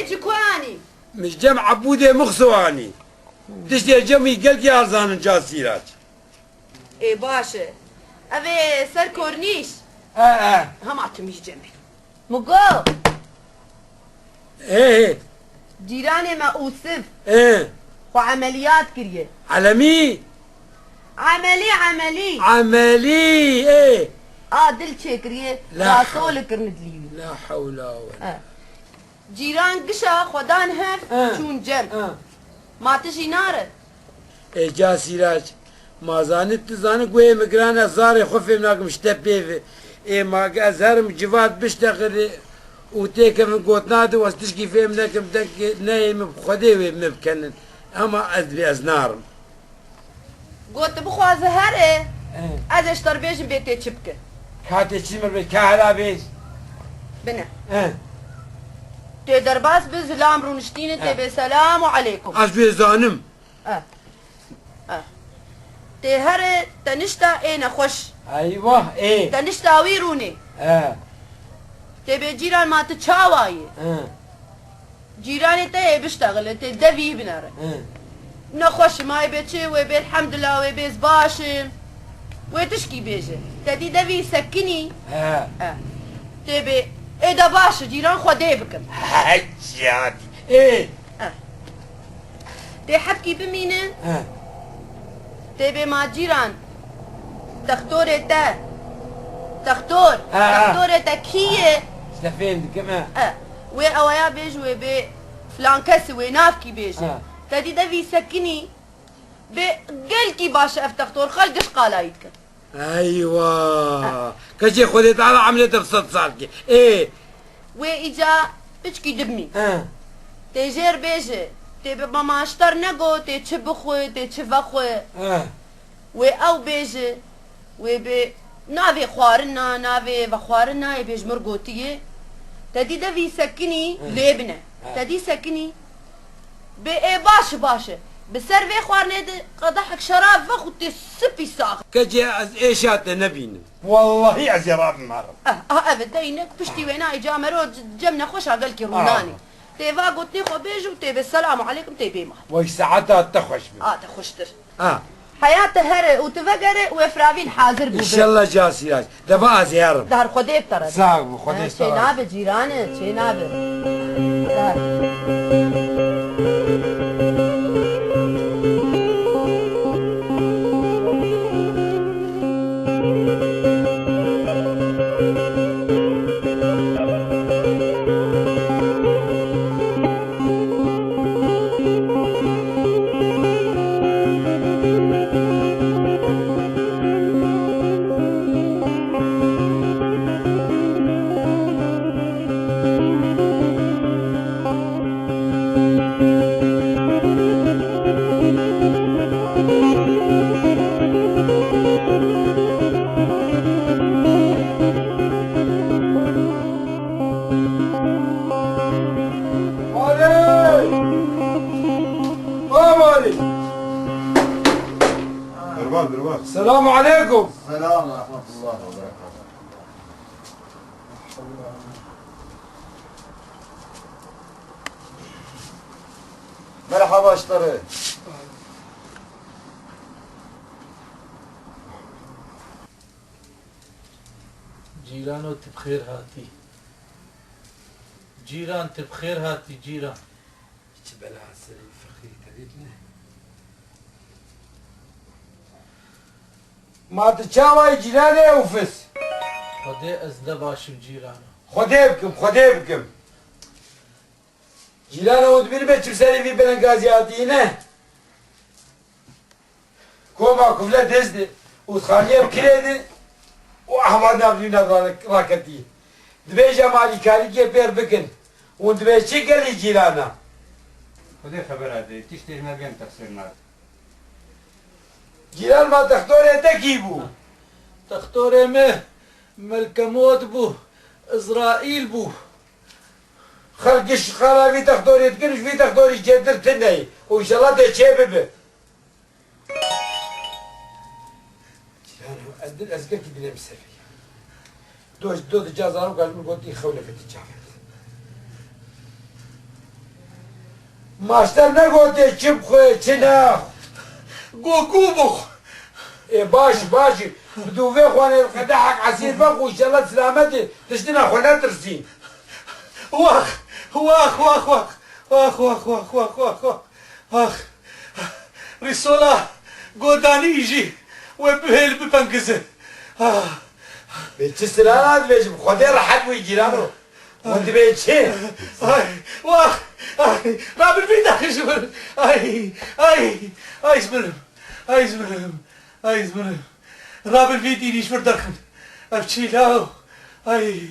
جكواني مش جم عبودي مخصواني تشتي جمي قلقي ارزان جاسيرات اي باشا ابي سر كورنيش هم عتميش جنبي مقو ايه جيراني ما اوسف ايه وعمليات كريه علمي عملي ايه دل شكريه لا صول كرندلي لا حول ولا جيران قشا خدان هف شون جن ما تجي ناره ايه جاسيرات ما زانت تزانك ويه مقرانا زاري خفي مناك مشتبه ايه ما ازهرم جواد بشتغل وتيك من قوت نادي واستشكي فيه منك بدك نايم بخدي مبكنن اما ازبي ازنارم قلت بخوا زهره از اشتر بيجن بيتي تشبكه كاتي تشمر بكهلا بيش بنا تقدر بس بزلام رونشتين تبي سلام عليكم ازبي زانم تهر تنشتا اينا خوش ايوه ايه تنشتا ويروني تبي جيران ما تتشاواي جيراني تي بيشتغل تي دفي بناره نخوش ما يبيتشي ويبي الحمد لله ويبي زباشن ويتشكي بيجي تدي دفي سكني تبي ايه دا باش جيران خدي بكم حجاتي ايه تي حبكي بمينه تبي ما جيران تختوري تا تختوري تا كيه استفهم كمان وي اويا بيج وي بي فلان كسي وي نافكي بيج تدي دفي سكني بقلكي باشا افتختور خلقش قالايتك ايوه كشي خذيت على عملية بصد صاركي ايه وي اجا بشكي دبمي تيجير بيجي تبي ماما اشتر نقو تشبخوي تشفخوي وي او بيجي وي بي نافي خوارنا نافي بخوارنا يبيج مرقوتيه تدي دفي سكني ليبنه تدي سكني بي باش بسر في خوارني قدحك شراب فخوتي سبي ساخ كجي از ايشات نبين والله از يراب مرة ابدا بشتي وينا اجا مرو جمنا خوش عقلك روناني تيفا قلت لي خو بيجو تيبي السلام عليكم تيبي ما وي ساعتها تخش تخشتر حياته هر وتفقر وفرافين حاضر بو ان شاء الله جاسيراج دفع زيارة دار خديب ترى ساق خديب ترى نابه جيرانه نابه السلام عليكم. السلام ورحمة الله وبركاته. مرحبا اشتري. جيرانو تبخير هاتي. جيران تبخير هاتي جيران. تبلع السري فخري تريدنا. ما تتشاوي جيراني وفس. خدي ازدباشم جيرانو. خدي بكم. جيرانو ودبير بيت سري في بلنغازياتينا. كوما كفلة دزدي وتخانيه بكريدي وأحمد نابلينا راكتي. دبي جمالي كاريكي بير بكن ودبي شكلي جيرانا. خدي خبر هذه تشتري ما بين تفسير نار. جيران ما تختوري تكيبو. تختوري ملكموت بو إسرائيل بو. خلقش خرابي تختوري تكنش في تختوري جدر تنهي وإن شاء الله تشيب به. جيرانو أدل أزقك بلا مسافي. دوش دود جازارو قال من قلت يخولك تتجافر. ماشتر نگوته چی بخواه چی نه گوگو بخ باش بدوفه خوانه القدحك عسير بخو ان شاء الله سلامتي تشتنا خونا ترسين واخ واخ واخ واخ واخ واخ واخ واخ واخ واخ واخ رسولا قداني يجي وبهل ببنكزه بيتش سلامات بيش بخدي راحت ويجيرانو وانت بيتشي واخ راب البيت اخي شبر اي زمرم راب البيت يجي شبر درخن ابشي لاو اي